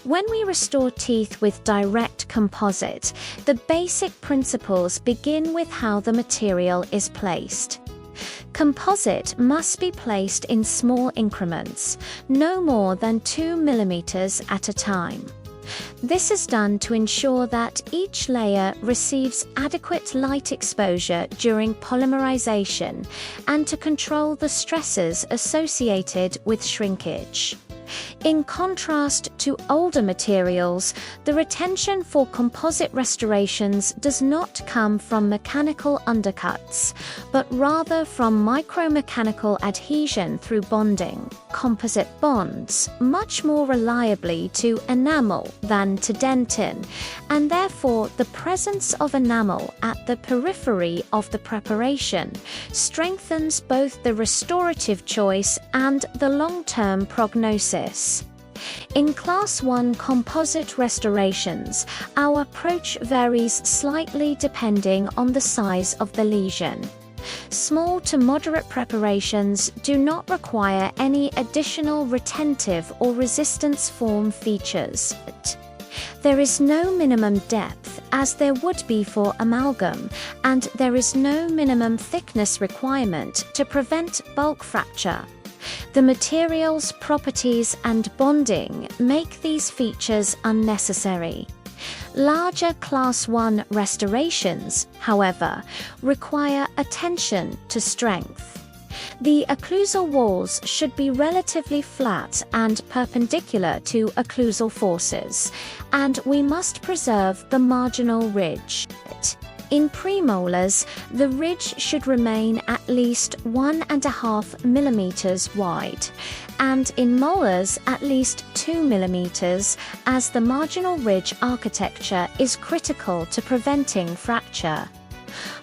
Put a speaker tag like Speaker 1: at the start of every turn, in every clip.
Speaker 1: When we restore teeth with direct composite, the basic principles begin with how the material is placed. Composite must be placed in small increments, no more than 2 mm at a time. This is done to ensure that each layer receives adequate light exposure during polymerization and to control the stresses associated with shrinkage. In contrast to older materials, the retention for composite restorations does not come from mechanical undercuts, but rather from micromechanical adhesion through bonding. Composite bonds much more reliably to enamel than to dentin, and therefore the presence of enamel at the periphery of the preparation strengthens both the restorative choice and the long-term prognosis. In Class 1 composite restorations, our approach varies slightly depending on the size of the lesion. Small to moderate preparations do not require any additional retentive or resistance form features. There is no minimum depth, as there would be for amalgam, and there is no minimum thickness requirement to prevent bulk fracture. The material's properties and bonding make these features unnecessary. Larger Class 1 restorations, however, require attention to strength. The occlusal walls should be relatively flat and perpendicular to occlusal forces, and we must preserve the marginal ridge. In premolars, the ridge should remain at least 1.5 mm wide, and in molars at least 2 mm, as the marginal ridge architecture is critical to preventing fracture.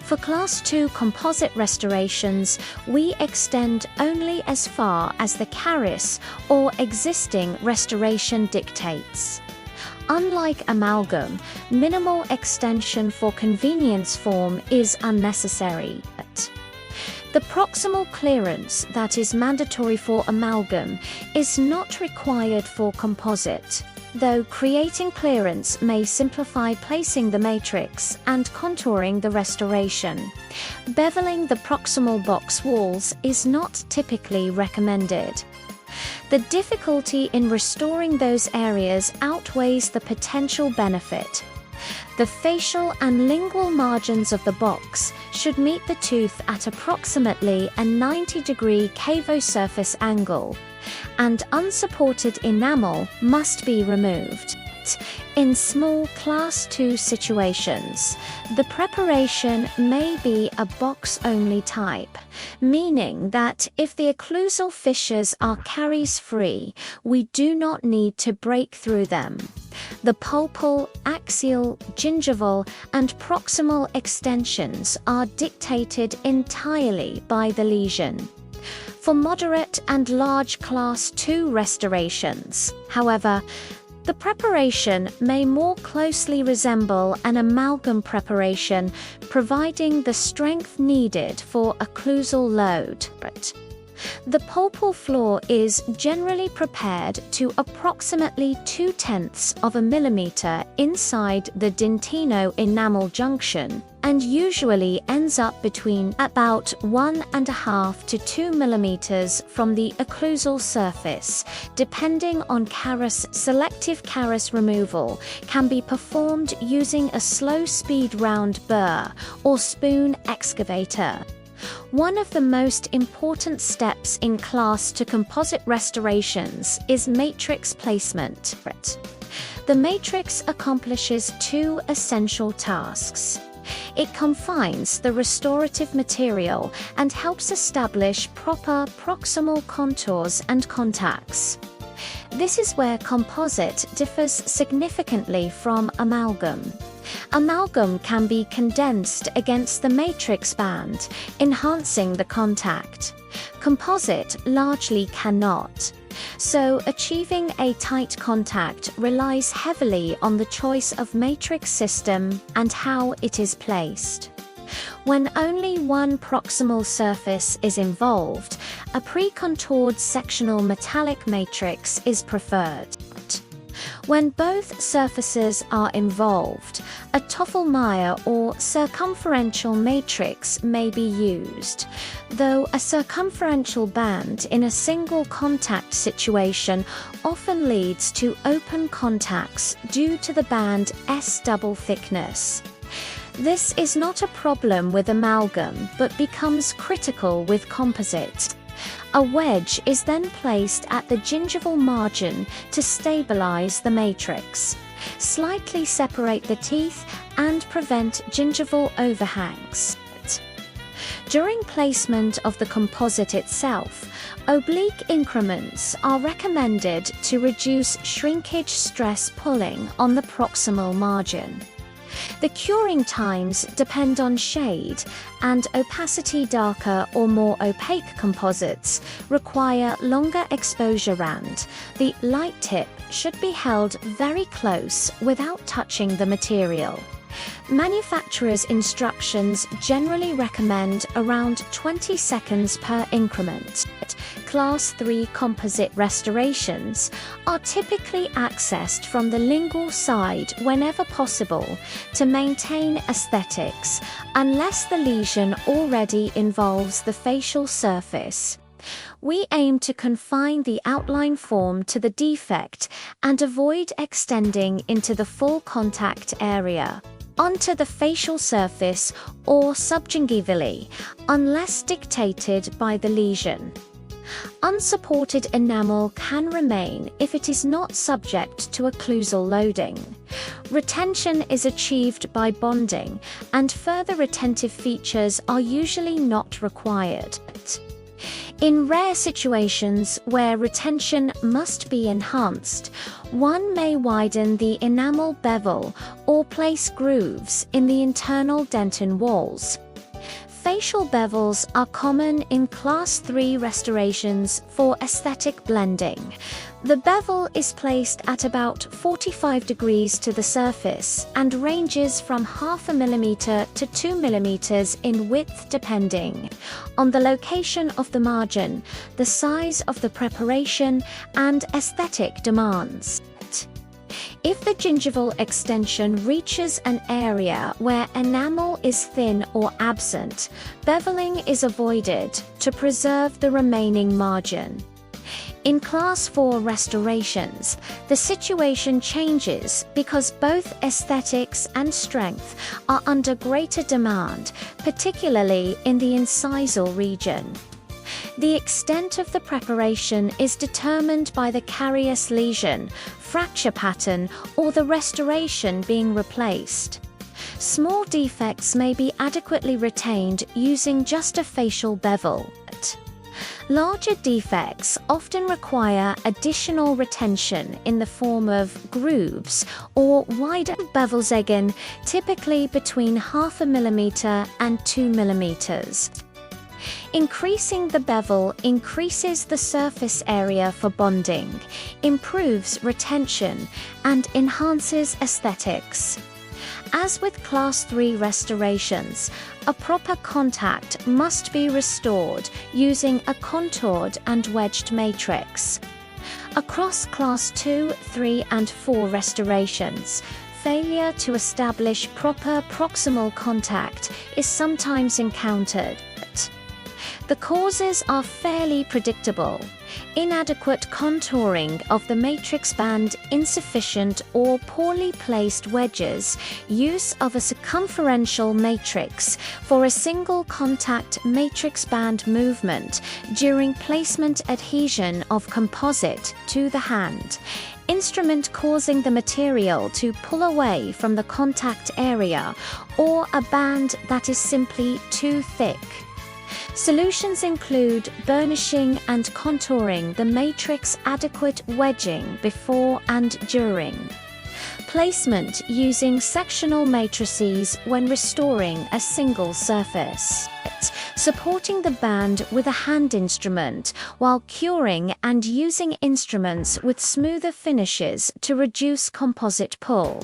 Speaker 1: For Class 2 composite restorations, we extend only as far as the caries or existing restoration dictates. Unlike amalgam, minimal extension for convenience form is unnecessary. The proximal clearance that is mandatory for amalgam is not required for composite, though creating clearance may simplify placing the matrix and contouring the restoration. Beveling the proximal box walls is not typically recommended. The difficulty in restoring those areas outweighs the potential benefit. The facial and lingual margins of the box should meet the tooth at approximately a 90-degree cavo-surface angle, and unsupported enamel must be removed. In small Class 2 situations, the preparation may be a box-only type, meaning that if the occlusal fissures are caries-free, we do not need to break through them. The pulpal, axial, gingival, and proximal extensions are dictated entirely by the lesion. For moderate and large Class 2 restorations, however, the preparation may more closely resemble an amalgam preparation, providing the strength needed for occlusal load. The pulpal floor is generally prepared to approximately 0.2 of a millimeter inside the dentino-enamel junction, and usually ends up between about 1.5 to 2 mm from the occlusal surface. Depending on caries, selective caries removal can be performed using a slow-speed round burr or spoon excavator. One of the most important steps in Class 2 composite restorations is matrix placement. The matrix accomplishes two essential tasks. It confines the restorative material and helps establish proper proximal contours and contacts. This is where composite differs significantly from amalgam. Amalgam can be condensed against the matrix band, enhancing the contact. Composite largely cannot. So achieving a tight contact relies heavily on the choice of matrix system and how it is placed. When only one proximal surface is involved, a pre-contoured sectional metallic matrix is preferred. When both surfaces are involved, a Toffel-Mayer or circumferential matrix may be used, though a circumferential band in a single contact situation often leads to open contacts due to the band S double thickness. This is not a problem with amalgam but becomes critical with composite. A wedge is then placed at the gingival margin to stabilize the matrix, slightly separate the teeth, and prevent gingival overhangs. During placement of the composite itself, oblique increments are recommended to reduce shrinkage stress pulling on the proximal margin. The curing times depend on shade, and opacity darker or more opaque composites require longer exposure and the light tip should be held very close without touching the material. Manufacturers' instructions generally recommend around 20 seconds per increment. Class 3 composite restorations are typically accessed from the lingual side whenever possible to maintain aesthetics, unless the lesion already involves the facial surface. We aim to confine the outline form to the defect and avoid extending into the full contact area onto the facial surface or subgingivally, unless dictated by the lesion. Unsupported enamel can remain if it is not subject to occlusal loading. Retention is achieved by bonding, and further retentive features are usually not required. In rare situations where retention must be enhanced, one may widen the enamel bevel or place grooves in the internal dentin walls. Facial bevels are common in Class 3 restorations for aesthetic blending. The bevel is placed at about 45 degrees to the surface and ranges from 0.5 mm to 2 mm in width depending on the location of the margin, the size of the preparation, and aesthetic demands. If the gingival extension reaches an area where enamel is thin or absent, beveling is avoided to preserve the remaining margin. In Class 4 restorations, the situation changes because both aesthetics and strength are under greater demand, particularly in the incisal region. The extent of the preparation is determined by the carious lesion, fracture pattern, or the restoration being replaced. Small defects may be adequately retained using just a facial bevel. Larger defects often require additional retention in the form of grooves or wider bevels, again, typically between 0.5 mm and 2 mm. Increasing the bevel increases the surface area for bonding, improves retention, and enhances aesthetics. As with Class 3 restorations, a proper contact must be restored using a contoured and wedged matrix. Across Class 2, 3, and 4 restorations, failure to establish proper proximal contact is sometimes encountered. The causes are fairly predictable: inadequate contouring of the matrix band, insufficient or poorly placed wedges, use of a circumferential matrix for a single contact matrix band movement during placement, adhesion of composite to the hand, instrument causing the material to pull away from the contact area, or a band that is simply too thick. Solutions include burnishing and contouring the matrix, adequate wedging before and during. Placement using sectional matrices when restoring a single surface. Supporting the band with a hand instrument while curing, and using instruments with smoother finishes to reduce composite pull.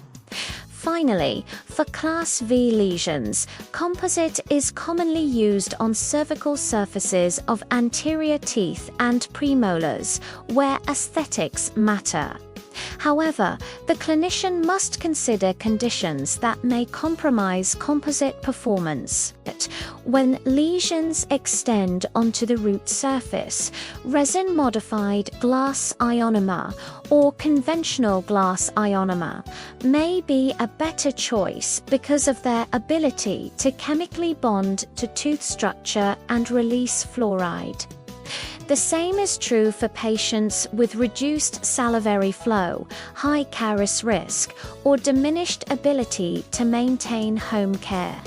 Speaker 1: Finally, for Class V lesions, composite is commonly used on cervical surfaces of anterior teeth and premolars, where aesthetics matter. However, the clinician must consider conditions that may compromise composite performance. When lesions extend onto the root surface, resin-modified glass ionomer or conventional glass ionomer may be a better choice because of their ability to chemically bond to tooth structure and release fluoride. The same is true for patients with reduced salivary flow, high caries risk, or diminished ability to maintain home care.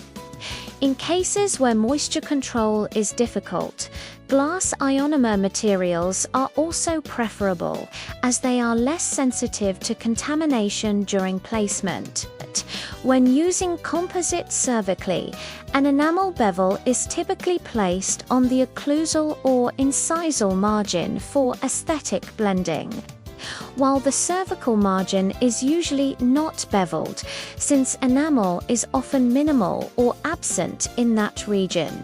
Speaker 1: In cases where moisture control is difficult, glass ionomer materials are also preferable, as they are less sensitive to contamination during placement. When using composite cervically, an enamel bevel is typically placed on the occlusal or incisal margin for aesthetic blending, while the cervical margin is usually not beveled, since enamel is often minimal or absent in that region.